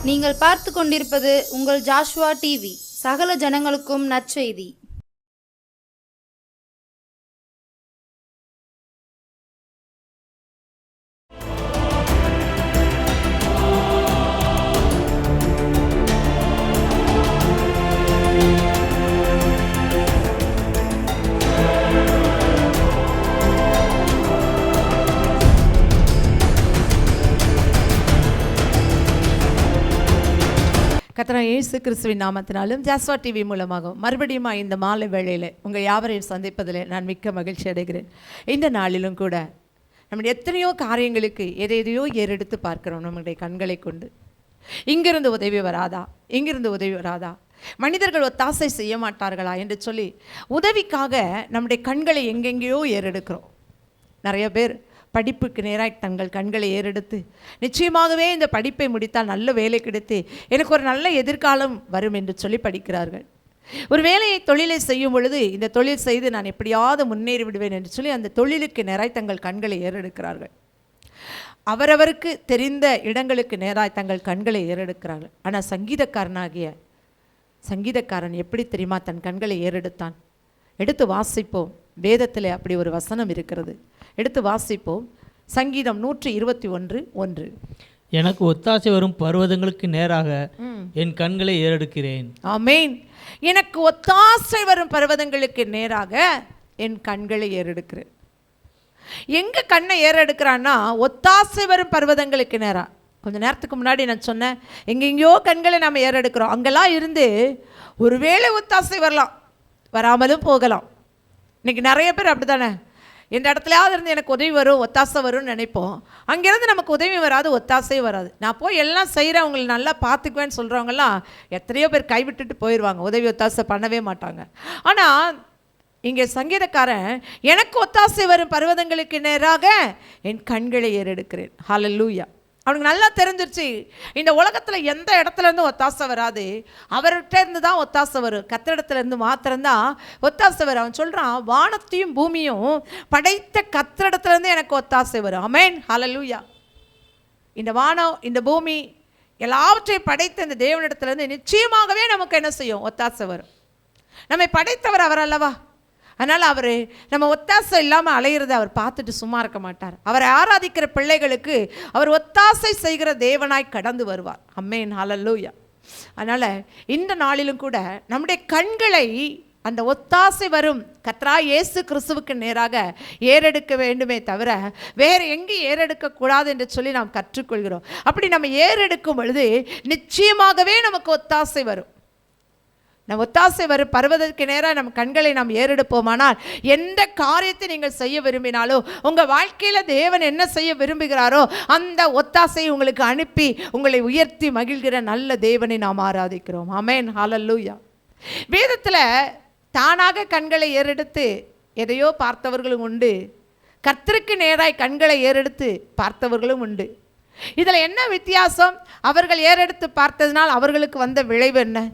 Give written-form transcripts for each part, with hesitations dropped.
நீங்கள் பார்த்து கொண்டிருப்பது உங்கள் ஜாஷுவா டிவி. சகல ஜனங்களுக்கும் நற்செய்தி. கர்த்தராகிய இயேசு கிறிஸ்துவின் நாமத்தினாலும் ஜாஸ்வா டிவி மூலமாக மறுபடியும் இந்த மாலை வேளையில் உங்கள் யாவரையும் சந்திப்பதில் நான் மிக்க மகிழ்ச்சி அடைகிறேன். இந்த நாளிலும் கூட நம்முடைய எத்தனையோ காரியங்களுக்கு எதையோ ஏறெடுத்து பார்க்கிறோம் நம்முடைய கண்களை கொண்டு. இங்கிருந்து உதவி வராதா, இங்கிருந்து உதவி வராதா, மனிதர்கள் ஒத்தாசை செய்ய மாட்டார்களா என்று சொல்லி உதவிக்காக நம்முடைய கண்களை எங்கெங்கேயோ ஏறெடுக்கிறோம். நிறைய பேர் படிப்புக்கு நேராக தங்கள் கண்களை ஏறெடுத்து நிச்சயமாகவே இந்த படிப்பை முடித்தால் நல்ல வேலை கிடைத்து எனக்கு ஒரு நல்ல எதிர்காலம் வரும் என்று சொல்லி படிக்கிறார்கள். ஒரு வேலையை தொழிலை செய்யும் பொழுது இந்த தொழில் செய்து நான் எப்படியாவது முன்னேறி விடுவேன் என்று சொல்லி அந்த தொழிலுக்கு நேராக தங்கள் கண்களை ஏறெடுக்கிறார்கள். அவரவருக்கு தெரிந்த இடங்களுக்கு நேராக தங்கள் கண்களை ஏறெடுக்கிறார்கள். ஆனால் சங்கீதக்காரன் எப்படி தெரியுமா தன் கண்களை ஏறெடுத்தான்? எடுத்து வாசிப்போம். வேதத்தில் அப்படி ஒரு வசனம் இருக்கிறது. எடுத்து வாசிப்போம். சங்கீதம் 121:1. எனக்கு ஒத்தாசை வரும் பர்வதங்களுக்கு நேராக என் கண்களை ஏறெடுக்கிறேன். ஆமேன். எனக்கு ஒத்தாசை வரும் பர்வதங்களுக்கு நேராக என் கண்களை ஏறெடுக்கிறேன். எங்க கண்ணை ஏறெடுக்கிறான்னா ஒத்தாசை வரும் பர்வதங்களுக்கு நேராக. கொஞ்சம் நேரத்துக்கு முன்னாடி நான் சொன்னேன், எங்கெங்கேயோ கண்களை நாம் ஏறெடுக்கிறோம். அங்கெல்லாம் இருந்து ஒருவேளை ஒத்தாசை வரலாம், வராமலும் போகலாம். இன்னைக்கு நிறைய பேர் அப்படி தானே, எந்த இடத்துலையாவது இருந்து எனக்கு உதவி வரும், ஒத்தாசை வரும்னு நினைப்போம். அங்கேருந்து நமக்கு உதவி வராது, ஒத்தாசையும் வராது. நான் போய் எல்லாம் செய்கிறேன், அவங்களை நல்லா பார்த்துக்குவேன்னு சொல்கிறவங்கலாம் எத்தனையோ பேர் கைவிட்டுட்டு போயிடுவாங்க, உதவி ஒத்தாசை பண்ணவே மாட்டாங்க. ஆனால் இங்கே சங்கீதக்காரன் எனக்கு ஒத்தாசை வரும் பர்வதங்களுக்கு நேராக என் கண்களை ஏறெடுக்கிறேன். ஹல்லேலூயா. அவனுக்கு நல்லா தெரிஞ்சிருச்சு, இந்த உலகத்தில் எந்த இடத்துலேருந்து ஒத்தாசை வராது, அவர்கிட்ட இருந்து தான் ஒத்தாசை வரும். கத்திரிடத்துலேருந்து மாத்திரம்தான் ஒத்தாசை வரும். அவன் சொல்கிறான், வானத்தையும் பூமியும் படைத்த கத்திரிடத்துலேருந்து எனக்கு ஒத்தாசை வரும். ஆமென், ஹல்லேலூயா. இந்த வானம் இந்த பூமி எல்லாவற்றையும் படைத்த இந்த தேவனிடத்துலேருந்து நிச்சயமாகவே நமக்கு என்ன செய்யும்? ஒத்தாசை வரும். நம்மை படைத்தவர் அவர் அல்லவா? அதனால் அவர் நம்ம ஒத்தாசை இல்லாமல் அலையிறதை அவர் பார்த்துட்டு சும்மா இருக்க மாட்டார். அவரை ஆராதிக்கிற பிள்ளைகளுக்கு அவர் ஒத்தாசை செய்கிற தேவனாய் கடந்து வருவார். ஆமென், ஹல்லேலூயா. அதனால் இந்த நாளிலும் கூட நம்முடைய கண்களை அந்த ஒத்தாசை வரும் கர்த்தராகிய இயேசு கிறிஸ்துவுக்கு நேராக ஏறெடுக்க வேண்டுமே தவிர வேறு எங்கே ஏறெடுக்கக்கூடாது என்று சொல்லி நாம் கற்றுக்கொள்கிறோம். அப்படி நம்ம ஏறெடுக்கும் பொழுது நிச்சயமாகவே நமக்கு ஒத்தாசை வரும். நம்ம ஒத்தாசை வரும் பர்வதற்கு நேராக நம்ம கண்களை நாம் ஏறெடுப்போமானால் எந்த காரியத்தை நீங்கள் செய்ய விரும்பினாலோ, உங்கள் வாழ்க்கையில் தேவன் என்ன செய்ய விரும்புகிறாரோ அந்த ஒத்தாசையை உங்களுக்கு அனுப்பி உங்களை உயர்த்தி மகிழ்கிற நல்ல தேவனை நாம் ஆராதிக்கிறோம். ஆமென், ஹல்லேலூயா. வேதத்தில் தானாக கண்களை ஏறெடுத்து எதையோ பார்த்தவர்களும் உண்டு, கர்த்தருக்கு நேராய் கண்களை ஏறெடுத்து பார்த்தவர்களும் உண்டு. இதில் என்ன வித்தியாசம்? அவர்கள் ஏறெடுத்து பார்த்ததினால் அவர்களுக்கு வந்த விளைவு என்ன?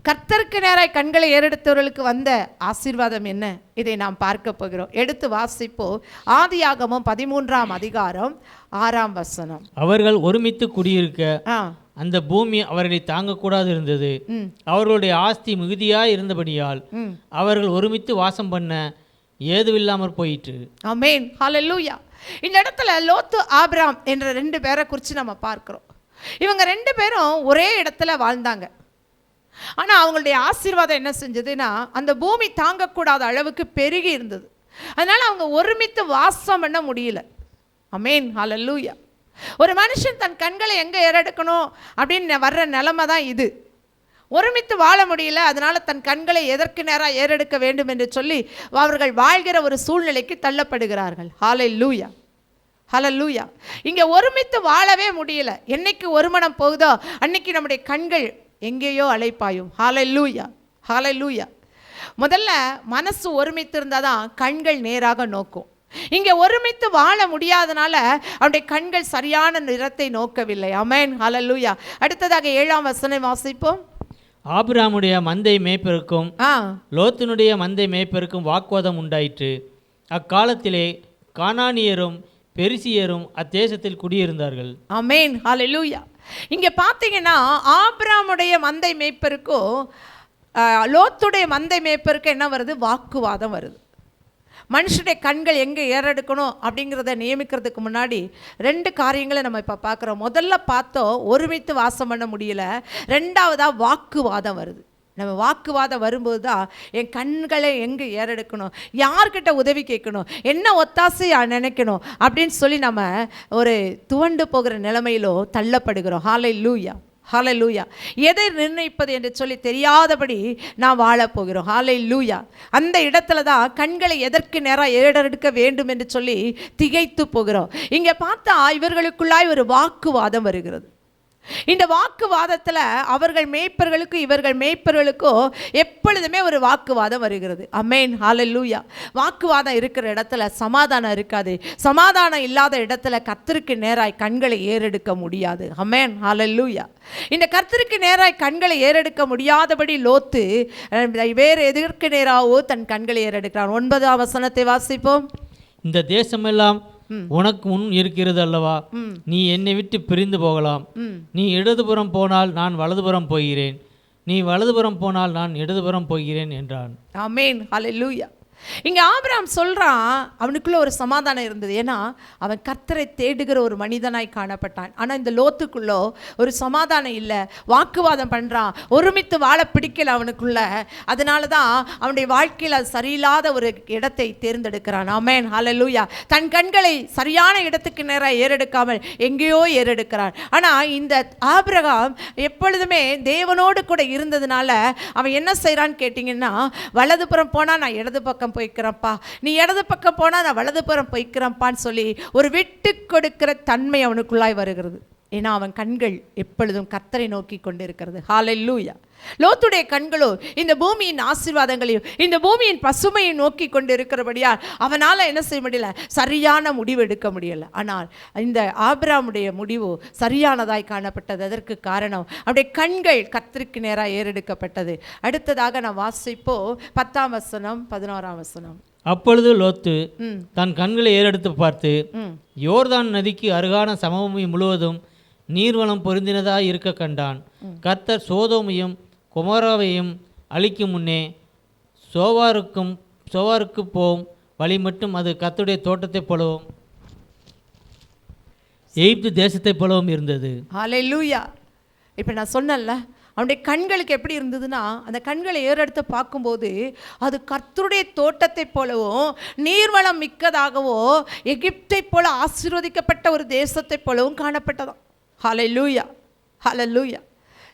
கர்த்தருக்கு நேராய் கண்களை ஏறெடுத்தவர்களுக்கு வந்த ஆசீர்வாதம் என்ன? இதை நாம் பார்க்க போகிறோம். எடுத்து வாசிப்போம். ஆதியாகமம் 13:6. அவர்கள் ஒருமித்து குடியிருக்க அந்த பூமி அவர்களை தாங்கக்கூடாது இருந்தது. அவர்களுடைய ஆஸ்தி மிகுதியாய் இருந்தபடியால் அவர்கள் ஒருமித்து வாசம் பண்ண ஏதுவில்லாமற் போயிற்று. ஆமென், ஹல்லேலூயா. இந்த இடத்துல லோத்து ஆபிராம் என்ற 2 பேரை குறித்து நம்ம பார்க்கிறோம். இவங்க 2 பேரும் ஒரே இடத்துல வாழ்ந்தாங்க. ஆனால் அவங்களுடைய ஆசீர்வாதம் என்ன செஞ்சதுன்னா, அந்த பூமி தாங்கக்கூடாத அளவுக்கு பெருகி இருந்தது. அதனால் அவங்க ஒருமித்து வாசம் பண்ண முடியல. ஆமென், ஹல்லேலூயா. ஒரு மனுஷன் தன் கண்களை எங்கே ஏறெடுக்கணும் அப்படின்னு வர்ற நிலைமை தான் இது. ஒருமித்து வாழ முடியல, அதனால் தன் கண்களை எதற்கு நேராக ஏறெடுக்க வேண்டும் என்று சொல்லி அவர்கள் வாழ்கிற ஒரு சூழ்நிலைக்கு தள்ளப்படுகிறார்கள். ஹல்லேலூயா, ஹல்லேலூயா. இங்கே ஒருமித்து வாழவே முடியல. என்னைக்கு ஒரு மனம் போகுதோ அன்னைக்கு நம்முடைய கண்கள் எங்கேயோ அலைப்பாயும். ஹல்லேலூயா, ஹல்லேலூயா. முதல்ல மனசு ஒருமித்து இருந்தால் தான் கண்கள் நேராக நோக்கும். இங்கே ஒருமித்து வாழ முடியாதனால அவருடைய கண்கள் சரியான நிறத்தை நோக்கவில்லை. ஆமென், ஹல்லேலூயா. அடுத்ததாக 7ஆம் வசனம் வாசிப்போம். ஆபிராமுடைய மந்தை மேய்ப்பருக்கும் லோத்தினுடைய மந்தை மேய்ப்பருக்கும் வாக்குவாதம் உண்டாயிற்று. அக்காலத்திலே கானானியரும் பெரிசியரும் அத்தேசத்தில் குடியிருந்தார்கள். ஆமென், ஹல்லேலூயா. இங்கே பார்த்தீங்கன்னா ஆபிரகாமுடைய மந்தை மேய்ப்பருக்கும் லோத்துடைய மந்தை மேய்ப்பருக்கும் என்ன வருது? வாக்குவாதம் வருது. மனுஷனுடைய கண்கள் எங்கே ஏறெடுக்கணும் அப்படிங்கிறத நியமிக்கிறதுக்கு முன்னாடி 2 காரியங்களை நம்ம இப்போ பார்க்குறோம். முதல்ல பார்த்தோம், ஒருமித்து வாசம் பண்ண முடியல. 2வதாக வாக்குவாதம் வருது. நம்ம வாக்குவாதம் வரும்போது தான் என் கண்களை எங்கே ஏறெடுக்கணும், யார்கிட்ட உதவி கேட்கணும், என்ன ஒத்தாசை நினைக்கணும் அப்படின்னு சொல்லி நம்ம ஒரு துவண்டு போகிற நிலைமையிலோ தள்ளப்படுகிறோம். ஹல்லேலூயா, ஹல்லேலூயா. எதை நிர்ணயிப்பது என்று சொல்லி தெரியாதபடி நான் வாழப்போகிறோம். ஹல்லேலூயா. அந்த இடத்துல தான் கண்களை எதற்கு நேராக ஏறெடுக்க வேண்டும் என்று சொல்லி திகைத்து போகிறோம். இங்கே பார்த்தா இவர்களுக்குள்ளாய் ஒரு வாக்குவாதம் வருகிறது. இந்த வாக்குவாதத்தில் அவர்கள் மேய்ப்பர்களுக்கும் இவர்கள் மேய்ப்பர்களுக்கும் எப்பொழுதுமே ஒரு வாக்குவாதம் வருகிறது. அமேன், ஹல்லேலூயா. வாக்குவாதம் இருக்கிற இடத்துல சமாதானம் இருக்காது. சமாதானம் இல்லாத இடத்துல கர்த்தருக்கு நேராய் கண்களை ஏறெடுக்க முடியாது. அமேன், ஹல்லேலூயா. இந்த கர்த்தருக்கு நேராய் கண்களை ஏறெடுக்க முடியாதபடி லோத்து வேறு எதற்கு நேராகவோ தன் கண்களை ஏறெடுக்கிறான். 9ஆம் வசனத்தை வாசிப்போம். இந்த தேசமெல்லாம் உனக்கு முன் இருக்கிறது அல்லவா, நீ என்னை விட்டு பிரிந்து போகலாம். நீ இடதுபுறம் போனால் நான் வலதுபுறம் போகிறேன், நீ வலதுபுறம் போனால் நான் இடதுபுறம் போகிறேன் என்றான். ஆமென், ஹல்லேலூயா. இங்கே ஆபிரகாம் சொல்கிறான், அவனுக்குள்ள ஒரு சமாதானம் இருந்தது. ஏன்னா அவன் கர்த்தரை தேடுகிற ஒரு மனிதனாய் காணப்பட்டான். ஆனால் இந்த லோத்துக்குள்ளோ ஒரு சமாதானம் இல்லை, வாக்குவாதம் பண்ணுறான், ஒருமித்து வாழ பிடிக்கல அவனுக்குள்ள. அதனால தான் அவனுடைய வாழ்க்கையில் அது சரியில்லாத ஒரு இடத்தை தேர்ந்தெடுக்கிறான். ஆமென், ஹல்லேலூயா. தன் கண்களை சரியான இடத்துக்கு நேராக ஏறெடுக்காமல் எங்கேயோ ஏறெடுக்கிறான். ஆனால் இந்த ஆபிரகாம் எப்பொழுதுமே தேவனோடு கூட இருந்ததுனால அவன் என்ன செய்கிறான்னு கேட்டிங்கன்னா, வலதுபுறம் போனால் நான் இடது பக்கம் போய்க்கிறப்பா, நீ இடது பக்கம் போனா நான் வலதுபுறம் போய்க்கிறப்பான்னு சொல்லி ஒரு விட்டு கொடுக்கிற தன்மை அவனுக்குள்ளாய் வருகிறது. ஏன்னா அவன் கண்கள் எப்பொழுதும் கர்த்தரை நோக்கி கொண்டிருக்கிறது. ஹல்லேலூயா. லோத்துடைய கண்களோ இந்த பூமியின் ஆசீர்வாதங்களையும் இந்த பூமியின் பசுமையை நோக்கி கொண்டு இருக்கிறபடியால் அவனால் என்ன செய்ய முடியல, சரியான முடிவு எடுக்க முடியல. ஆனால் இந்த ஆபிரகாமுடைய முடிவு சரியானதாய் காணப்பட்டது. அதற்கு காரணம் அவருடைய கண்கள் கர்த்தருக்கு நேராக ஏறெடுக்கப்பட்டது. அடுத்ததாக நான் வாசிப்போ 10ஆம் வசனம் 11ஆம் வசனம். அப்பொழுது லோத்து தன் கண்களை ஏறெடுத்து பார்த்து யோர்தான் நதிக்கு அருகான சமபூமி முழுவதும் நீர்வளம் பொருந்தினதாய் இருக்க கண்டான். கர்த்தர் சோதோமையும் கொமோராவையும் அழிக்கும் முன்னே சோவாருக்கு போம் வழி மட்டும் அது கர்த்தருடைய தோட்டத்தைப் போலவும் எகிப்து தேசத்தைப் போலவும் இருந்தது. ஹல்லேலூயா. இப்போ நான் சொன்னேன்ல, அவனுடைய கண்களுக்கு எப்படி இருந்ததுன்னா, அந்த கண்களை ஏறெடுத்து பார்க்கும்போது அது கர்த்தருடைய தோட்டத்தை போலவும் நீர்வளம் மிக்கதாகவோ எகிப்தை போல ஆசீர்வதிக்கப்பட்ட ஒரு தேசத்தை போலவும் காணப்பட்டதாம். ஹல்லேலூயா, ஹல்லேலூயா.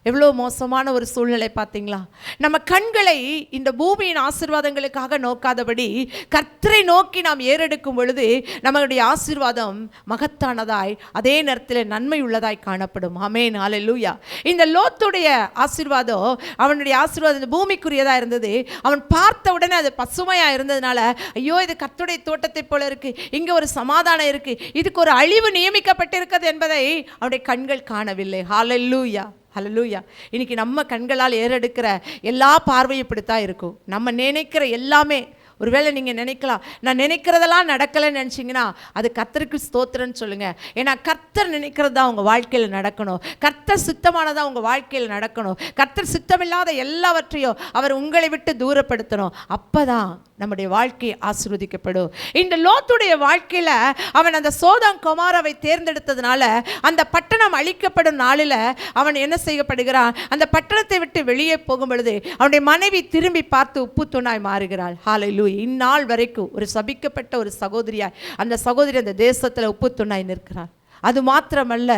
எவ்வளோ மோசமான ஒரு சூழ்நிலை பார்த்தீங்களா? நம்ம கண்களை இந்த பூமியின் ஆசீர்வாதங்களுக்காக நோக்காதபடி கர்த்தரை நோக்கி நாம் ஏறெடுக்கும் பொழுது நம்மளுடைய ஆசீர்வாதம் மகத்தானதாய் அதே நேரத்தில் நன்மை உள்ளதாய் காணப்படும். ஆமென், ஹல்லேலூயா. இந்த லோத்துடைய ஆசீர்வாதம், அவனுடைய ஆசீர்வாதம் இந்த பூமிக்குரியதாக இருந்தது. அவன் பார்த்த உடனே அது பசுமையாக இருந்ததுனால, ஐயோ இது கர்த்தருடைய தோட்டத்தை போல இருக்கு, இங்கே ஒரு சமாதானம் இருக்கு, இதுக்கு ஒரு அழிவு நியமிக்கப்பட்டிருக்கிறது என்பதை அவனுடைய கண்கள் காணவில்லை. ஹல்லேலூயா, ஹல்லேலூயா. இன்னைக்கு நம்ம கண்களால் ஏறெடுக்கிற எல்லா பார்வையும் இப்படித்தான் இருக்கும். நம்ம நினைக்கிற எல்லாமே, ஒருவேளை நீங்கள் நினைக்கலாம் நான் நினைக்கிறதெல்லாம் நடக்கலைன்னு நினச்சிங்கன்னா அது கர்த்தருக்கு ஸ்தோத்திரன்னு சொல்லுங்கள். ஏன்னா கர்த்தர் நினைக்கிறது தான் உங்கள் வாழ்க்கையில் நடக்கணும். கர்த்தர் சுத்தமானதான் உங்கள் வாழ்க்கையில் நடக்கணும். கர்த்தர் சுத்தமில்லாத எல்லாவற்றையும் அவர் உங்களை விட்டு தூரப்படுத்தணும். அப்போ தான் நம்முடைய வாழ்க்கை ஆசீர்வதிக்கப்படும். இந்த லோத்துடைய வாழ்க்கையில் அவன் அந்த சோதோம் கொமோராவை தேர்ந்தெடுத்ததுனால அந்த பட்டணம் அழிக்கப்படும் நாளில் அவன் என்ன செய்யப்படுகிறான், அந்த பட்டணத்தை விட்டு வெளியே போகும் பொழுது அவனுடைய மனைவி திரும்பி பார்த்து உப்பு தூணாய் மாறுகிறாள். ஹல்லேலூயா. இந்நாள் வரைக்கும் ஒரு சபிக்கப்பட்ட ஒரு சகோதரியாய் அந்த சகோதரி அந்த தேசத்தில் உப்பு தூணாய் நிற்கிறார். அது மாத்திரமல்ல,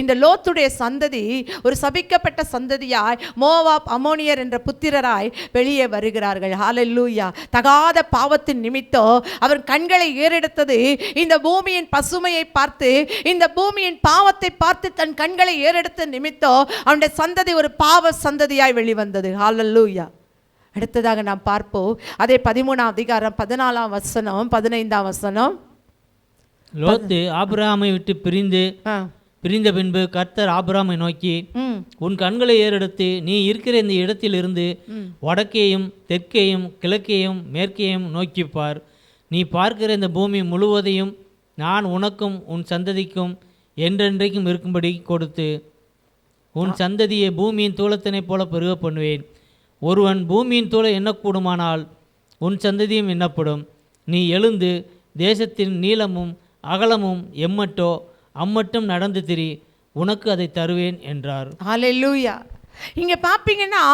இந்த லோத்துடைய சந்ததி ஒரு சபிக்கப்பட்ட சந்ததியாய் மோவாப் அம்மோனியர் என்ற புத்திரராய் வெளியே வருகிறார்கள். ஹல்லேலூயா. தகாத பாவத்தின் நிமித்தம் அவர் கண்களை ஏறெடுத்தது இந்த பூமியின் பசுமையை பார்த்து, இந்த பூமியின் பாவத்தை பார்த்து தன் கண்களை ஏறெடுத்த நிமித்தம் அவனுடைய சந்ததி ஒரு பாவ சந்ததியாய் வெளிவந்தது. ஹல்லேலூயா. அடுத்ததாக நாம் பார்ப்போம் அதே 13ஆம் அதிகாரம் 14ஆம் வசனம் 15ஆம் வசனம். லோத்து ஆபிரகாமை விட்டு பிரிந்த பின்பு கர்த்தர் ஆபிரகாமை நோக்கி, உன் கண்களை ஏறெடுத்து நீ இருக்கிற இந்த இடத்திலிருந்து வடக்கேயும் தெற்கேயும் கிழக்கேயும் மேற்கேயும் நோக்கிப்பார். நீ பார்க்கிற இந்த பூமி முழுவதையும் நான் உனக்கும் உன் சந்ததிக்கும் என்றென்றைக்கும் இருக்கும்படி கொடுத்து உன் சந்ததியை பூமியின் தூளத்தினைப் போல பெருக பண்ணுவேன். ஒருவன் பூமியின் தூளை எண்ணக்கூடுமானால் உன் சந்ததியும் எண்ணப்படும். நீ எழுந்து தேசத்தின் நீளமும் அகலமும் எம்மட்டோ அம்மட்டும் நடந்து திரி, உனக்கு அதை தருவேன் என்றார். ஹல்லேலூயா. இங்கே பார்ப்பீங்கன்னா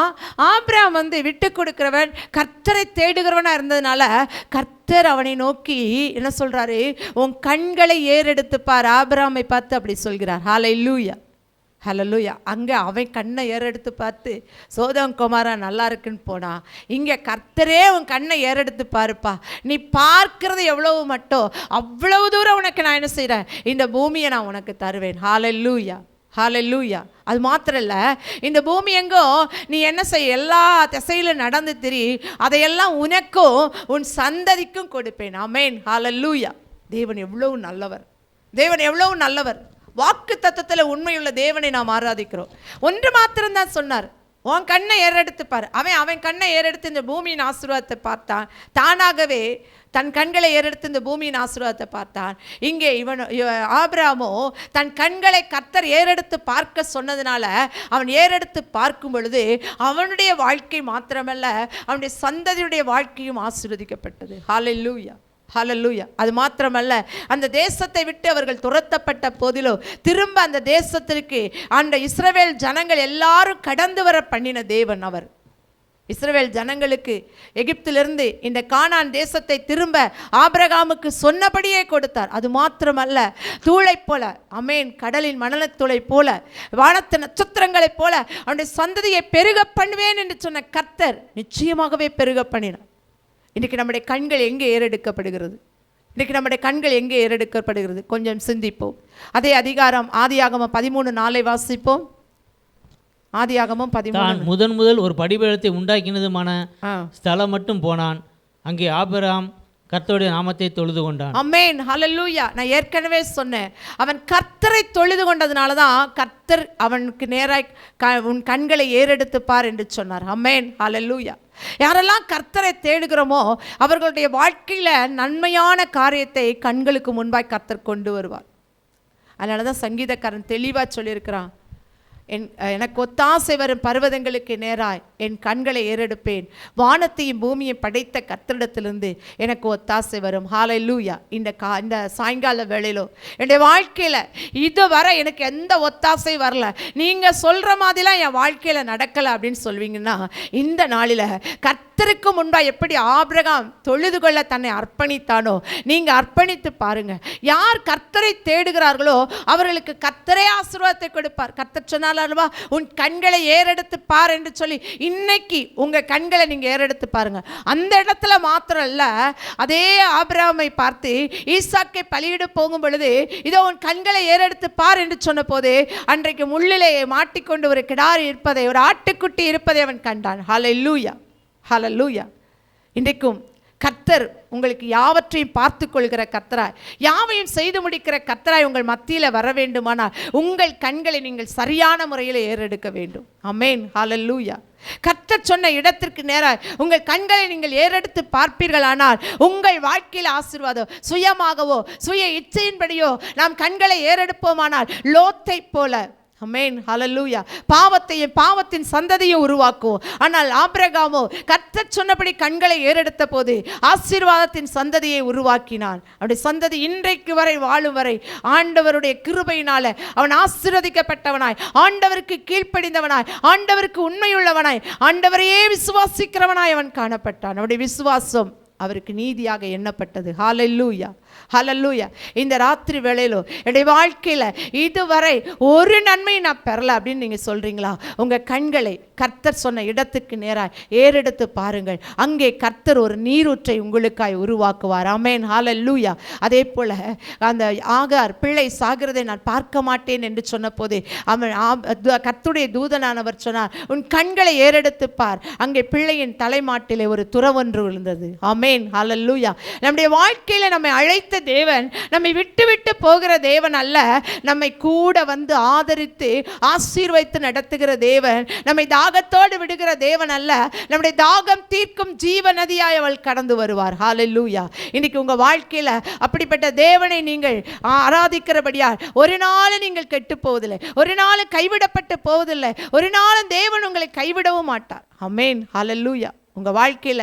ஆபிரகாம் விட்டு கொடுக்கிறவன், கர்த்தரை தேடுகிறவனா இருந்ததுனால கர்த்தர் அவனை நோக்கி என்ன சொல்றாரு, உன் கண்களை ஏறெடுத்து பார். ஆபிரகாமை பார்த்து அப்படி சொல்கிறார். ஹல்லேலூயா, ஹல்லேலூயா. அங்கே அவன் கண்ணை ஏறெடுத்து பார்த்து சோதம் குமாரா நல்லா இருக்குன்னு போனா, இங்கே கர்த்தரே உன் கண்ணை ஏறெடுத்து பாருப்பா, நீ பார்க்கிறது எவ்வளவு மட்டும் அவ்வளவு தூரம் உனக்கு நான் என்ன செய்கிறேன், இந்த பூமியை நான் உனக்கு தருவேன். ஹல்லேலூயா, ஹல்லேலூயா. அது மாத்திரம் இல்லை, இந்த பூமி எங்கோ நீ என்ன செய்ய, எல்லா திசையிலும் நடந்து திரி, அதையெல்லாம் உனக்கும் உன் சந்ததிக்கும் கொடுப்பேன். ஆமென், ஹல்லேலூயா. தேவன் எவ்வளவு நல்லவர், தேவன் எவ்வளவு நல்லவர். வாக்கு தத்தத்தில் உண்மையுள்ள தேவனை நாம் ஆராதிக்கிறோம். ஒன்று மாத்திரம்தான் சொன்னார், உன் கண்ணை ஏறெடுத்து பார். அவன் கண்ணை ஏறெடுத்து இந்த பூமியின் ஆசீர்வாதத்தை பார்த்தான். தானாகவே தன் கண்களை ஏறெடுத்து இந்த பூமியின் ஆசீர்வாதத்தை பார்த்தான். இங்கே ஆபிரகாமோ தன் கண்களை கர்த்தர் ஏறெடுத்து பார்க்க சொன்னதுனால அவன் ஏறெடுத்து பார்க்கும் பொழுது அவனுடைய வாழ்க்கை மாத்திரமல்ல, அவனுடைய சந்ததியுடைய வாழ்க்கையும் ஆசீர்வதிக்கப்பட்டது. ஹல்லேலூயா, ஹல்லேலூயா. அது மாத்திரமல்ல, அந்த தேசத்தை விட்டு அவர்கள் துரத்தப்பட்ட போதிலோ திரும்ப அந்த தேசத்திற்கு அந்த இஸ்ரவேல் ஜனங்கள் எல்லாரும் கடந்து வர பண்ணின தேவன் அவர். இஸ்ரவேல் ஜனங்களுக்கு எகிப்திலிருந்து இந்த கானான் தேசத்தை திரும்ப ஆபிரகாமுக்கு சொன்னபடியே கொடுத்தார். அது மாத்திரமல்ல, தூளை போல, அமேன், கடலின் மணலத்தூளை போல, வானத்து நட்சத்திரங்களைப் போல அவனுடைய சந்ததியை பெருக பண்ணுவேன் என்று சொன்ன கர்த்தர் நிச்சயமாகவே பெருக பண்ணினார். இன்றைக்கு நம்முடைய கண்கள் எங்கே ஏறெடுக்கப்படுகிறது? இன்றைக்கு நம்முடைய கண்கள் எங்கே ஏறெடுக்கப்படுகிறது? கொஞ்சம் சிந்திப்போம். அதே அதிகாரம் ஆதியாகமம் 13:4 வாசிப்போம். ஆதியாகமம் 13. முதல் ஒரு படிபீடத்தை உண்டாக்கினதுமான ஸ்தலம் மட்டும் போனான். அங்கே ஆபிரகாம் கர்த்தருடைய நாமத்தை தொழுது கொண்டான். ஆமென், ஹல்லேலூயா. நான் ஏற்கனவே சொன்னேன், அவன் கர்த்தரை தொழுது கொண்டதுனால தான் கர்த்தர் அவனுக்கு நேராய் உன் கண்களை ஏறெடுத்து பார் என்று சொன்னார். ஆமென், ஹல்லேலூயா. யாரெல்லாம் கர்த்தரை தேடுகிறோமோ அவர்களுடைய வாழ்க்கையில் நன்மையான காரியத்தை கண்களுக்கு முன்பாய் கர்த்தர் கொண்டு வருவார். அதனால தான் சங்கீதக்காரன் தெளிவாக சொல்லியிருக்கிறான், எனக்கு ஒத்தாசை வரும் பர்வதங்களுக்கு நேராய் என் கண்களை ஏறெடுப்பேன், வானத்தையும் பூமியை படைத்த கர்த்தரிடத்திலிருந்து எனக்கு ஒத்தாசை வரும். ஹல்லேலூயா. இந்த சாயங்கால வேளையிலோ என்னுடைய வாழ்க்கையில் இதுவரை எனக்கு எந்த ஒத்தாசை வரல, நீங்கள் சொல்கிற மாதிரிலாம் என் வாழ்க்கையில் நடக்கலை அப்படின்னு சொல்வீங்கன்னா, இந்த நாளில் கர்த்தருக்கு முன்பாக எப்படி ஆபிரகாம் தொழுது கொள்ள தன்னை அர்ப்பணித்தானோ நீங்கள் அர்ப்பணித்து பாருங்கள். யார் கர்த்தரை தேடுகிறார்களோ அவர்களுக்கு கர்த்தரே ஆசீர்வாதத்தை கொடுப்பார். கர்த்தர் சொன்னார் அல்லவா, உன் கண்களை ஏறெடுத்து பார் என்று சொல்லி. இன்னைக்கு உங்க கண்களை நீங்க ஏறெடுத்து பாருங்க. அந்த இடத்துல மாத்திரம் இல்ல, அதே ஆபிரகாமை பார்த்து ஈசாக்கை பலியிட போகும் பொழுது இதோ உன் கண்களை ஏறெடுத்து பார் என்று சொன்ன போது அன்றைக்கு முள்ளிலே மாட்டிக்கொண்டு ஒரு கிடாரி இருப்பதை, ஒரு ஆட்டுக்குட்டி இருப்பதை அவன் கண்டான். ஹல்லேலூயா, ஹல்லேலூயா. இன்றைக்கும் கர்த்தர் உங்களுக்கு யாவற்றையும் பார்த்து கொள்கிற கர்த்தராய், யாவையும் செய்து முடிக்கிற கர்த்தராய் உங்கள் மத்தியில் வர வேண்டுமானால் உங்கள் கண்களை நீங்கள் சரியான முறையில் ஏறெடுக்க வேண்டும். ஆமென், ஹல்லேலூயா. கர்த்தர் சொன்ன இடத்திற்கு நேராக உங்கள் கண்களை நீங்கள் ஏறெடுத்து பார்ப்பீர்களானால் உங்கள் வாழ்க்கையில் ஆசீர்வாதம். சுயமாகவோ சுய இச்சையின்படியோ நாம் கண்களை ஏறெடுப்போமானால் லோத்தை போல, ஆமென், ஹல்லேலூயா, பாவத்தின் சந்ததியை உருவாக்குவோம். ஆனால் ஆபிரகாமோ கர்த்தர் சொன்னபடி கண்களை ஏறெடுத்த போது ஆசீர்வாதத்தின் சந்ததியை உருவாக்கினான். அவருடைய சந்ததி இன்றைக்கு வரை வாழும் வரை ஆண்டவருடைய கிருபையினால அவன் ஆசீர்வதிக்கப்பட்டவனாய், ஆண்டவருக்கு கீழ்ப்படிந்தவனாய், ஆண்டவருக்கு உண்மையுள்ளவனாய், ஆண்டவரையே விசுவாசிக்கிறவனாய் அவன் காணப்பட்டான். அவருடைய விசுவாசம் அவருக்கு நீதியாக எண்ணப்பட்டது. ஹல்லேலூயா, ஹல்லேலூயா. இந்த ராத்திரி வேளையிலோ என்னுடைய வாழ்க்கையில் இதுவரை ஒரு நன்மை நான் பெறலை அப்படின்னு நீங்கள் சொல்கிறீங்களா? உங்கள் கண்களை கர்த்தர் சொன்ன இடத்துக்கு நேராக ஏறெடுத்து பாருங்கள். அங்கே கர்த்தர் ஒரு நீரூற்றை உங்களுக்காய் உருவாக்குவார். ஆமென், ஹல்லேலூயா. அதே போல் அந்த ஆகார் பிள்ளை சாகிறதை நான் பார்க்க மாட்டேன் என்று சொன்ன போது அவன் கர்த்தருடைய தூதனானவர் சொன்னார், உன் கண்களை ஏறெடுத்து பார். அங்கே பிள்ளையின் தலைமாட்டிலே ஒரு துறவொன்று விழுந்தது. ஆமென், ஹல்லேலூயா. நம்முடைய வாழ்க்கையில் நம்மை அழைத்து படைத்த தேவன் நம்மை விட்டு விட்டு போகிற தேவன் அல்ல. நம்மை கூட வந்து ஆதரித்து ஆசீர்வதித்து நடத்துகிற தேவன். நம்மை தாகத்தோடு விடுகிற தேவன் அல்ல. நம்முடைய தாகம் தீர்க்கும் ஜீவ நதியாய் அவள் கடந்து வருவார். ஹல்லேலூயா. இன்னைக்கு உங்க வாழ்க்கையில அப்படிப்பட்ட தேவனை நீங்கள் ஆராதிக்கிறபடியால் ஒரு நாள் நீங்கள் கெட்டு போவதில்லை, ஒரு நாள் கைவிடப்பட்டு போவதில்லை, ஒரு நாளும் தேவன் உங்களை கைவிடவும் மாட்டார். ஆமென். ஹல்லேலூயா. உங்க வாழ்க்கையில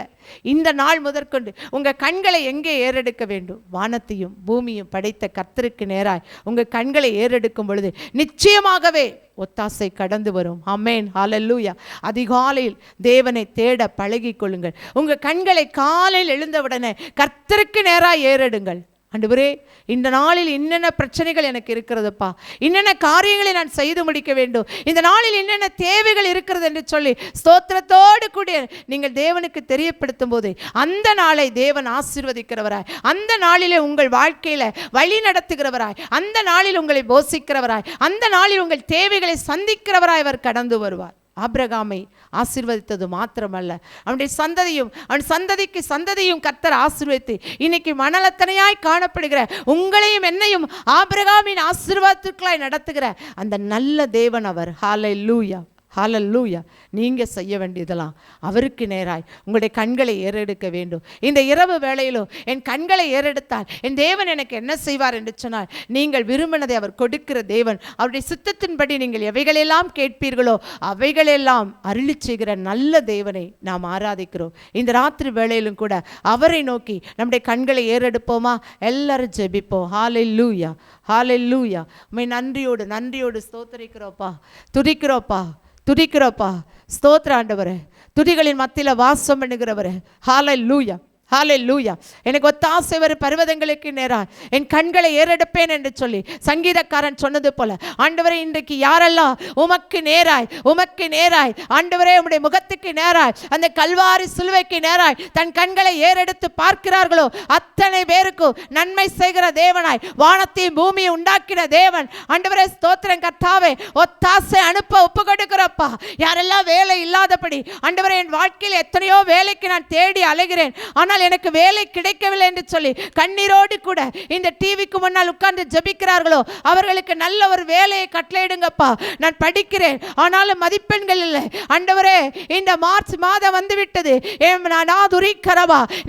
இந்த நாள் முதற்கொண்டு உங்க கண்களை எங்கே ஏறெடுக்க வேண்டும்? வானத்தையும் பூமியும் படைத்த கர்த்தருக்கு நேராய் உங்க கண்களை ஏறெடுக்கும் பொழுது நிச்சயமாகவே ஒத்தாசை கடந்து வரும். ஆமென். ஹல்லேலூயா. அதிகாலையில் தேவனை தேட பழகிக் கொள்ளுங்கள். உங்க கண்களை காலையில் எழுந்தவுடனே கர்த்தருக்கு நேராய் ஏறெடுங்கள். ஆண்டவரே, இந்த நாளில் என்னென்ன பிரச்சனைகள் எனக்கு இருக்கிறதுப்பா, என்னென்ன காரியங்களை நான் செய்து முடிக்க வேண்டும், இந்த நாளில் என்னென்ன தேவைகள் இருக்கிறது என்று சொல்லி ஸ்தோத்திரத்தோடு கூட நீங்கள் தேவனுக்கு தெரியப்படுத்தும் போது அந்த நாளை தேவன் ஆசீர்வதிக்கிறவராய், அந்த நாளிலே உங்கள் வாழ்க்கையில வழி நடத்துகிறவராய், அந்த நாளில் உங்களை போஷிக்கிறவராய், அந்த நாளில் உங்கள் தேவைகளை சந்திக்கிறவராய் அவர் கடந்து வருவார். ஆபிரகாமை ஆசீர்வதித்தது மாத்திரமல்ல, அவனுடைய சந்ததியும் அவன் சந்ததிக்கு சந்ததியும் கர்த்தர் ஆசீர்வதித்து இன்னைக்கு மணலத்தனையாய் காணப்படுகிற உங்களையும் என்னையும் ஆபிரகாமின் ஆசீர்வாதத்துக்குள்ளாய் நடத்துகிற அந்த நல்ல தேவன் அவர். ஹல்லேலூயா. ஹல்லேலூயா. நீங்கள் செய்ய வேண்டியதெல்லாம் அவருக்கு நேராய் உங்களுடைய கண்களை ஏறெடுக்க வேண்டும். இந்த இரவு வேளையிலோ என் கண்களை ஏறெடுத்தால் என் தேவன் எனக்கு என்ன செய்வார் என்று சொன்னால், நீங்கள் விரும்பினதை அவர் கொடுக்கிற தேவன். அவருடைய சித்தத்தின்படி நீங்கள் எவைகளெல்லாம் கேட்பீர்களோ அவைகளெல்லாம் அருளி செய்கிற நல்ல தேவனை நாம் ஆராதிக்கிறோம். இந்த ராத்திரி வேளையிலும் கூட அவரை நோக்கி நம்முடைய கண்களை ஏறெடுப்போமா? எல்லாரும் ஜெபிப்போம். ஹல்லேலூயா. ஹல்லேலூயா. உம்மை நன்றியோடு நன்றியோடு ஸ்தோத்திரிக்கிறோப்பா, துதிக்கிறோப்பா. ஸ்தோத்திர ஆண்டவரே, துதிகளின் மத்தியில் வாசம் பண்ணுகிறவரே. ஹல்லேலூயா. ஹல்லேலூயா. எனக்கு ஒத்தாசை வரும் பர்வதங்களுக்கு நேராய் என் கண்களை ஏறெடுப்பேன் என்று சொல்லி சங்கீதக்காரன் சொன்னது போல, ஆண்டவரே, இன்றைக்கு யாரெல்லாம் உமக்கு நேராய் ஆண்டவரே உம்முடைய முகத்துக்கு நேராய் அந்த கல்வாரி சிலுவைக்கு நேராய் தன் கண்களை ஏறெடுத்து பார்க்கிறார்களோ அத்தனை பேருக்கும் நன்மை செய்கிற தேவனாய் வானத்தையும் பூமியை உண்டாக்கின தேவன். ஆண்டவரே, ஸ்தோத்திரம் கர்த்தாவே, ஒத்தாசை அனுப்ப ஒப்பு கொடுக்கிறப்பா. யாரெல்லாம் வேலை இல்லாதபடி, ஆண்டவரே, என் வாழ்க்கையில் எத்தனையோ வேலைக்கு நான் தேடி அலைகிறேன், ஆனால் எனக்கு வேலை கிடைக்கவில்லை என்று சொல்லி கண்ணீரோடு கூட இந்த டிவிக்கு முன்னால் உட்கார்ந்து ஜெபிக்கிறார்களோ அவர்களுக்கு நல்ல ஒரு வேலையை கட்டளையிடுங்கப்பா. நான் படிக்கிறேன், ஆனாலும் மதிப்பெண்கள் இல்லை. ஆண்டவரே, இந்த மார்ச் மாதம் வந்துவிட்டது,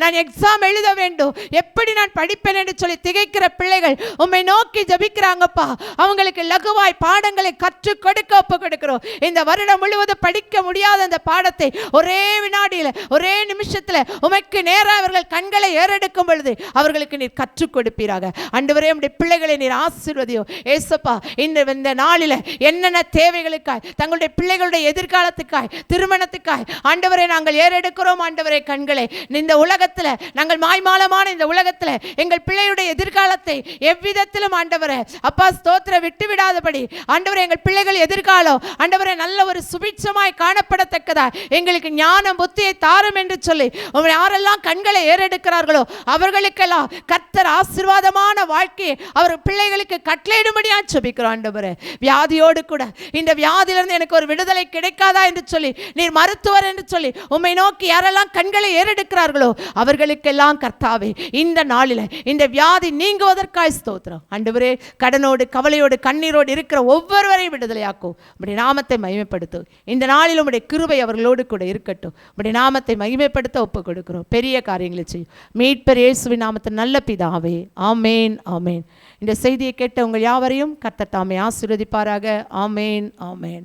நான் எக்ஸாம் எழுத வேண்டும், எப்படி நான் படிப்பேன் என்று சொல்லி திகைக்கிற பிள்ளைகள் உம்மை நோக்கி ஜெபிக்கிறாங்கப்பா. அவங்களுக்கு லகுவாய் பாடங்களை கற்றுக் கொடுக்க ஒப்பு கொடுக்கிறோம். இந்த வருடம் முழுவதும் படிக்க முடியாத அந்த பாடத்தை ஒரே வினாடியில் ஒரே நிமிஷத்தில் உமக்கு நேராக அவர்கள் கண்களை ஏறெடுக்கும் பொழுது அவர்களுக்கு நீர் கற்றுக் கொடுப்பீராக. ஆண்டவரே, உம்முடைய பிள்ளைகளை நீர் ஆசீர்வதியோ ஏசப்பா. இந்த நாளில் என்னென்ன தேவைகளுக்காய், தங்களுடைய பிள்ளைகளுடைய எதிர்காலத்துக்காய், திருமணத்துக்காய் ஆண்டவரை நாங்கள் ஏறெடுக்கிறோம். ஆண்டவரே, கண்களை இந்த உலகத்தில் நாங்கள் மாய்மாலமான இந்த உலகத்தில் எங்கள் பிள்ளையுடைய எதிர்காலத்தை எவ்விதத்திலும் ஆண்டவரே அப்பா ஸ்தோத்திர விட்டு விடாதபடி ஆண்டவரே எங்கள் பிள்ளைகள் எதிர்காலம் ஆண்டவரே நல்ல ஒரு சுபிட்சமாய் காணப்படத்தக்கதா எங்களுக்கு ஞானம் புத்தியை தாரும் என்று சொல்லி யாரெல்லாம் கண்களை ஏறெடுக்கிறார்களோ அவர்களுக்கெல்லாம் கர்த்தர் ஆசீர்வாதமான வாழ்க்கையை அவர் பிள்ளைகளுக்கு கட்டளையிடும்படியா ஜெபிக்கிறோம். ஆண்டவரே, வியாதியோடு கூட இந்த வியாதியிலிருந்து எனக்கு ஒரு விடுதலை கிடைக்காதா என்று சொல்லி நீர் மருத்துவர் என்று சொல்லி உம்மை நோக்கி யாரெல்லாம் கண்களை ஏறெடுக்கிறார்களோ அவர்களுக்கெல்லாம் கர்த்தாவே இந்த நாளில் இந்த வியாதி நீங்குவதற்காய் ஸ்தோத்திரம். ஆண்டவரே, கடனோடு கவலையோடு கண்ணீரோடு இருக்கிற ஒவ்வொருவரையும் விடுதலையாக்கும். உம்முடைய நாமத்தை மகிமைப்படுத்தும். இந்த நாளில் உம்முடைய கிருபை அவர்களோடு கூட இருக்கட்டும். உம்முடைய நாமத்தை மகிமைப்படுத்த ஒப்பு கொடுக்கிறோம். பெரிய காரியங்களை செய்யும் மீட்பர் இயேசுவின் நாமத்தில் நல்ல பிதாவே. ஆமேன், ஆமேன். இந்த செய்தியை கேட்ட உங்கள் யாவரையும் கர்த்தர் தாமே ஆசீர்வதிப்பாராக. ஆமேன், ஆமேன்.